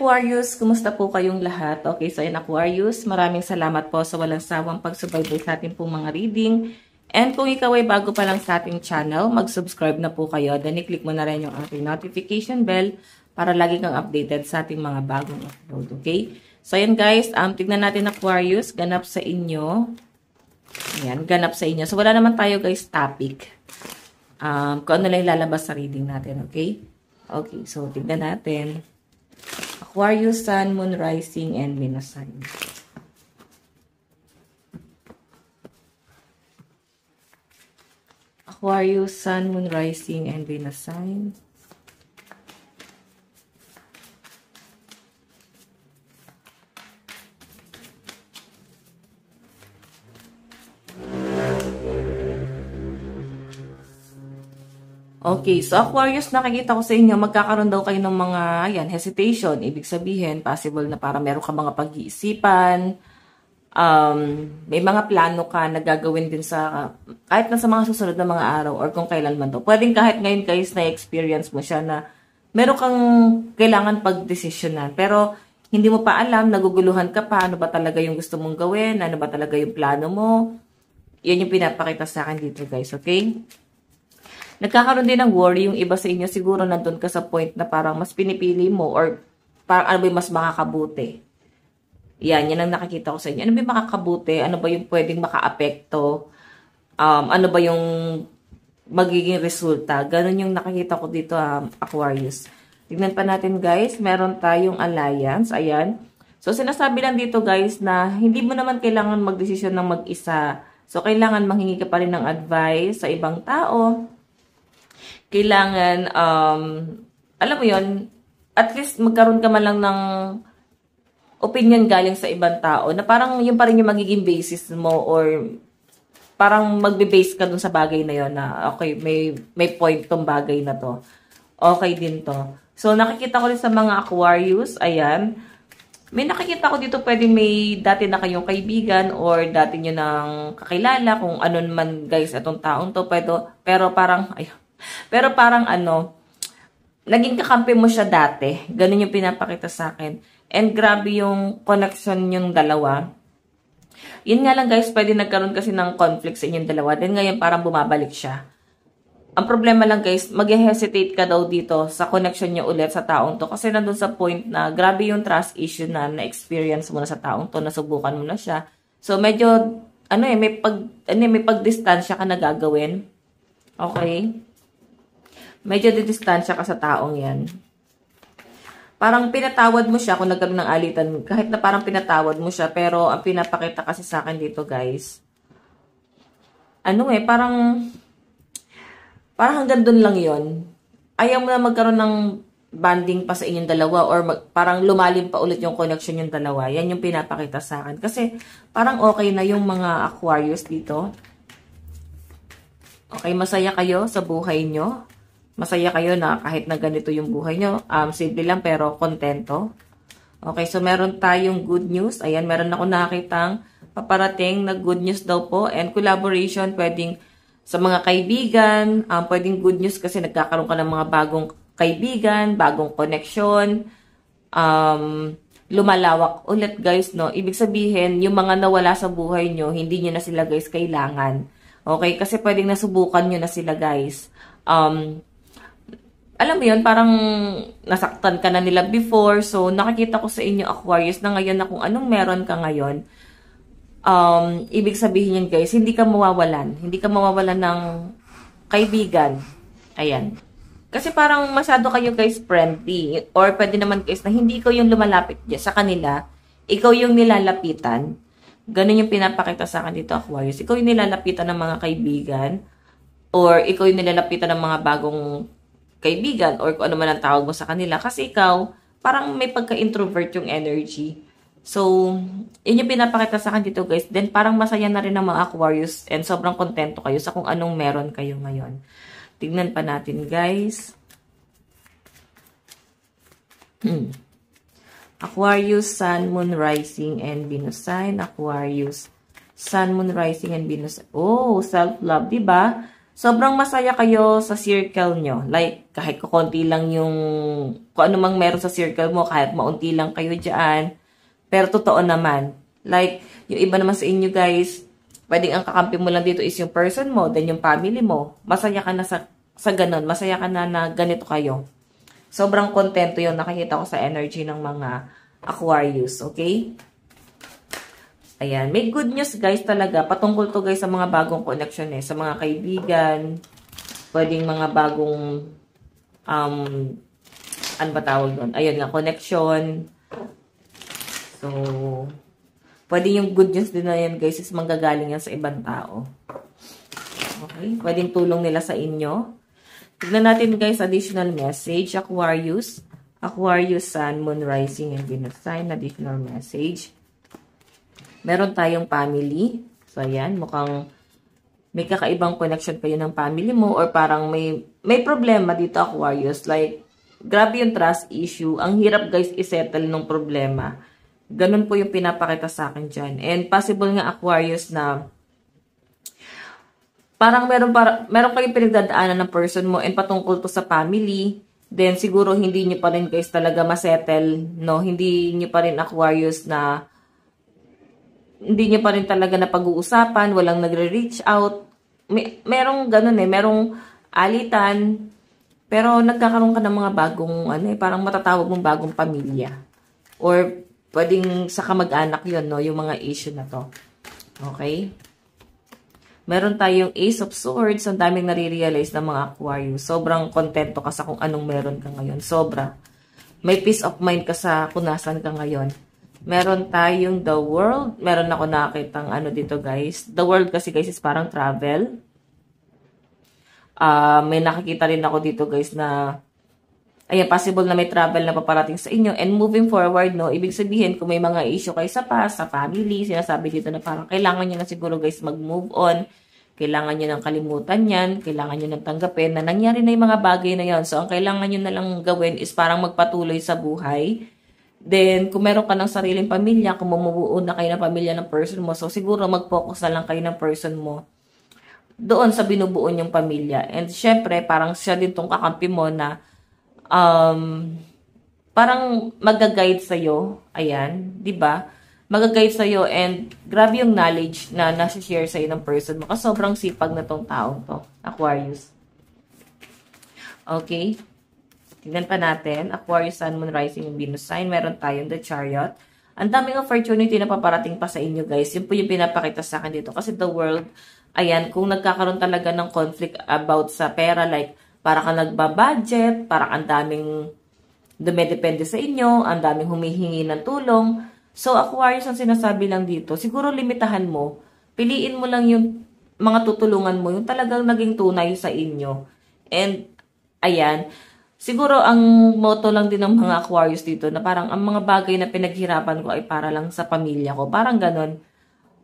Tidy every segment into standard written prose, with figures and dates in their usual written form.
Aquarius, kumusta po kayong lahat? Okay, so in Aquarius, maraming salamat po sa walang sawang pagsubaybay sa ating pong mga reading. And kung ikaw ay bago pa lang sa ating channel, mag-subscribe na po kayo. Then i-click mo na rin yung ating notification bell para lagi kang updated sa ating mga bagong upload. Okay? So ayan guys, tignan natin Aquarius, ganap sa inyo. Ayan, ganap sa inyo. So wala naman tayo guys topic. Kung ano lang lalabas sa reading natin. Okay? Okay, so tignan natin. Aquarius, Sun, Moon, Rising, and Venus sign. Aquarius, Sun, Moon, Rising, and Venus sign. Okay, so Aquarius, nakikita ko sa inyo, magkakaroon daw kayo ng mga, ayan, hesitation. Ibig sabihin, possible na para meron ka mga pag-iisipan. May mga plano ka na gagawin din sa, kahit na sa mga susunod na mga araw or kung kailan man to. Pwedeng kahit ngayon guys, na-experience mo siya na meron kang kailangan pag-desisyonan. Pero hindi mo pa alam, naguguluhan ka pa, ano ba talaga yung gusto mong gawin, ano ba talaga yung plano mo. Yan yung pinapakita sa akin dito guys, okay? Nagkakaroon din ng worry yung iba sa inyo. Siguro nandun ka sa point na parang mas pinipili mo or parang ano ba yung mas makakabuti. Yan ang nakikita ko sa inyo. Ano ba yung makakabuti? Ano ba yung pwedeng makaapekto? Ano ba yung magiging resulta? Ganun yung nakikita ko dito, Aquarius. Tignan pa natin guys. Meron tayong alliance. Ayan. So sinasabi lang dito guys na hindi mo naman kailangan magdesisyon ng mag-isa. So kailangan manghingi ka pa rin ng advice sa ibang tao. Kailangan, alam mo yon, at least magkaroon ka man lang ng opinion galing sa ibang tao na parang yun pa rin yung magiging basis mo or parang magbe-base ka dun sa bagay na yon na okay, may point tong bagay na to. Okay din to. So, nakikita ko rin sa mga Aquarius, ayan, may nakikita ko dito pwedeng may dati na kayong kaibigan or dati nyo nang kakilala kung ano man guys itong taong to, pero parang, ayun. Pero parang naging kakampi mo siya dati. Ganun yung pinapakita sa akin. And grabe yung connection yung dalawa. Yun nga lang guys, pwede nagkaroon kasi ng conflict sa inyong dalawa. Then ngayon parang bumabalik siya. Ang problema lang guys, mag-hesitate ka daw dito sa connection niya ulit sa taong to. Kasi nandun sa point na grabe yung trust issue na na-experience mo na sa taong to. Nasubukan mo na siya. So medyo, may pagdistansya ka na gagawin. Okay? Medyo didistansya ka sa taong yan. Parang pinatawad mo siya kung nagkaroon ng alitan. Kahit na parang pinatawad mo siya. Pero ang pinapakita kasi sa akin dito guys. Parang hanggang dun lang yon. Ayaw mo na magkaroon ng bonding pa sa inyong dalawa. Or parang lumalim pa ulit yung connection yung dalawa. Yan yung pinapakita sa akin. Kasi parang okay na yung mga Aquarius dito. Okay, masaya kayo sa buhay nyo. Masaya kayo na kahit na ganito yung buhay nyo. Simple lang pero kontento. Okay, so meron tayong good news. Ayan, meron ako nakitang paparating na good news daw po. And collaboration, pwedeng sa mga kaibigan. Pwedeng good news kasi nagkakaroon ka ng mga bagong kaibigan, bagong connection. Lumalawak ulit guys, no? Ibig sabihin, yung mga nawala sa buhay nyo, hindi nyo na sila guys kailangan. Okay, kasi pwedeng nasubukan nyo na sila guys. Alam mo yun, parang nasaktan ka na nila before. So, nakikita ko sa inyo, Aquarius, na ngayon na kung anong meron ka ngayon, ibig sabihin yun, guys, hindi ka mawawalan. Hindi ka mawawalan ng kaibigan. Ayan. Kasi parang masyado kayo, guys, friendly. Or pwede naman, guys, na hindi ko yung lumalapit sa kanila. Ikaw yung nilalapitan. Ganun yung pinapakita sa akin dito, Aquarius. Ikaw yung nilalapitan ng mga kaibigan. Or ikaw yung nilalapitan ng mga bagong kaibigan or kung ano man ang tawag mo sa kanila. Kasi ikaw, parang may pagka-introvert yung energy. So, yun yung pinapakita sa akin dito guys. Then parang masaya na rin ang mga Aquarius and sobrang kontento kayo sa kung anong meron kayo ngayon. Tignan pa natin guys. Aquarius, Sun, Moon, Rising, and Venus sign. Aquarius, Sun, Moon, Rising, and Venus. Oh, self-love, diba? Sobrang masaya kayo sa circle nyo. Like, kahit kukunti lang yung, kung ano mang meron sa circle mo, kahit maunti lang kayo dyan. Pero totoo naman. Like, yung iba naman sa inyo guys, pwedeng ang kakampi mo lang dito is yung person mo, then yung family mo. Masaya ka na sa ganun. Masaya ka na ganito kayo. Sobrang kontento yun. Nakikita ko sa energy ng mga Aquarius. Okay? Ayan. May good news guys talaga. Patungkol to guys sa mga bagong connection eh. Sa mga kaibigan. Pwedeng mga bagong ano ba tawag doon? Ayun nga, connection. So, pwede yung good news din na yan guys is manggagaling yan sa ibang tao. Okay? Pwedeng tulong nila sa inyo. Tignan natin guys, additional message. Aquarius. Aquarius, Sun, Moon, Rising, and Venus sign. Additional message. Meron tayong family. So, ayan. Mukhang may kakaibang connection kayo ng family mo or parang may problema dito, Aquarius. Like, grabe yung trust issue. Ang hirap guys isettle ng problema. Ganun po yung pinapakita sa akin dyan. And possible nga, Aquarius, na parang meron kayong pinagdadaanan ng person mo and patungkol to sa family. Then, siguro hindi nyo pa rin guys talaga masettle, no? Hindi nyo pa rin, Aquarius, na hindi nyo pa rin talaga na pag-uusapan, walang nagre-reach out. Merong ganun eh, merong alitan, pero nagkakaroon ka ng mga bagong, parang matatawag mong bagong pamilya. Or, pwedeng sa kamag-anak yun, no? Yung mga issue na to. Okay? Meron tayong Ace of Swords. Ang daming nare-realize ng mga Aquarius. Sobrang kontento ka sa kung anong meron ka ngayon. Sobra. May peace of mind ka sa kung nasan ka ngayon. Meron tayong The World. Meron ako nakakitang dito guys. The World kasi guys is parang travel. May nakikita rin ako dito guys na ayan, possible na may travel na paparating sa inyo. And moving forward, no, ibig sabihin, kung may mga issue kayo sa past, sa family, sinasabi dito na parang kailangan nyo na siguro guys mag-move on. Kailangan nyo ng kalimutan yan. Kailangan nyo ng tanggapin na nangyari na yung mga bagay na yon. So, ang kailangan nyo na lang gawin is parang magpatuloy sa buhay. Then, kung meron ka ng sariling pamilya, kung mamubuo na kayo ng pamilya ng person mo, so siguro mag-focus na lang kayo ng person mo doon sa binubuo nyong pamilya. And syempre, parang siya din tong kakampi mo na parang mag-guide sa'yo. Ayan, di ba? Mag-guide sa'yo and grabe yung knowledge na nasi-share sa'yo ng person mo. Kasi sobrang sipag na tong taong to, Aquarius. Okay? Tignan pa natin. Aquarius, Sun, Moon, Rising, and Venus sign. Meron tayong The Chariot. Ang daming opportunity na paparating pa sa inyo, guys. Yun po yung pinapakita sa akin dito. Kasi the world, ayan, kung nagkakaroon talaga ng conflict about sa pera, like, para ka nagbabudget, para ang daming dumedepende sa inyo, ang daming humihingi ng tulong. So, Aquarius, ang sinasabi lang dito, siguro limitahan mo, piliin mo lang yung mga tutulungan mo, yung talagang naging tunay sa inyo. And, ayan, siguro ang motto lang din ng mga Aquarius dito na parang ang mga bagay na pinaghirapan ko ay para lang sa pamilya ko. Parang ganon.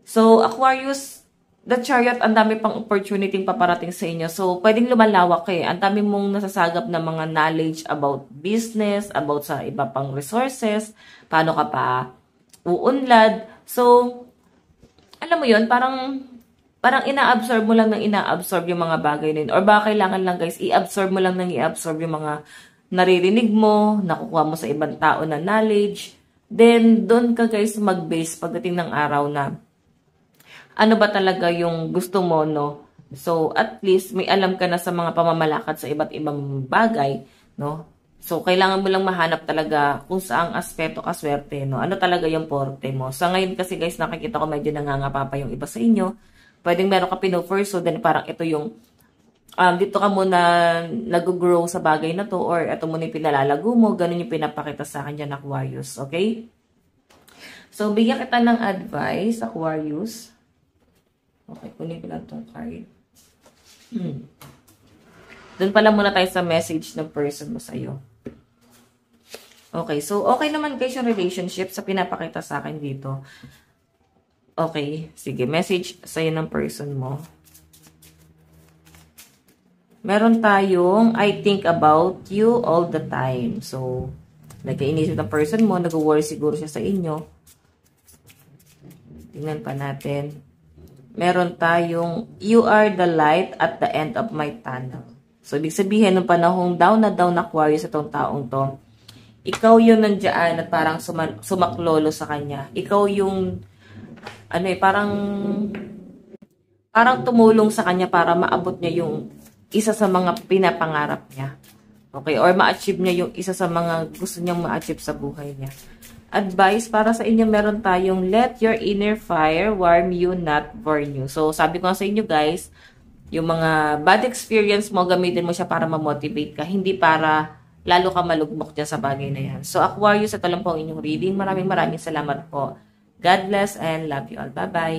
So, Aquarius, The Chariot, ang dami pang opportunity paparating sa inyo. So, pwedeng lumalawak eh. Ang dami mong nasasagap na mga knowledge about business, about sa iba pang resources, paano ka pa uunlad. So, alam mo yun, parang ina-absorb mo lang ng ina-absorb yung mga bagay na yun. Or baka kailangan lang guys, i-absorb mo lang ng i-absorb yung mga naririnig mo, nakukuha mo sa ibang tao na knowledge. Then, doon ka guys mag-base pagdating ng araw na ano ba talaga yung gusto mo, no? So, at least may alam ka na sa mga pamamalakad sa iba't ibang bagay, no? So, kailangan mo lang mahanap talaga kung saang aspeto ka swerte, no? Ano talaga yung porte mo. So, ngayon kasi guys, nakikita ko medyo nangangapa pa yung iba sa inyo. Pwedeng meron ka pino-first, so then parang ito yung dito ka muna nag-grow sa bagay na to or ito muna yung pinalalago mo. Ganun yung pinapakita sa akin dyan, Aquarius. Okay? So, bigyan kita ng advice, Aquarius. Okay, kunin ko lang itong card. Doon pala muna tayo sa message ng person mo sa'yo. Okay, so okay naman guys yung relationship sa pinapakita sa akin dito. Okay, sige, message sa'yo ng person mo. Meron tayong, I think about you all the time. So, nag-iinisip ng person mo, nag-worry siguro siya sa inyo. Tingnan pa natin. meron tayong, you are the light at the end of my tunnel. So, ibig sabihin, nung panahong down na Aquarius itong taong to, ikaw yung nandiyan at parang sumaklolo sa kanya. Ikaw yung, parang tumulong sa kanya para maabot niya yung isa sa mga pinapangarap niya. Okay? Or ma-achieve niya yung isa sa mga gusto niyang ma-achieve sa buhay niya. Advice para sa inyo, meron tayong let your inner fire warm you, not burn you. So, sabi ko sa inyo guys, yung mga bad experience mo, gamitin mo siya para ma-motivate ka, hindi para lalo ka malugmok dyan sa bagay na yan. So, Aquarius, ito lang po ang inyong reading. Maraming salamat po. God bless and love you all. Bye-bye.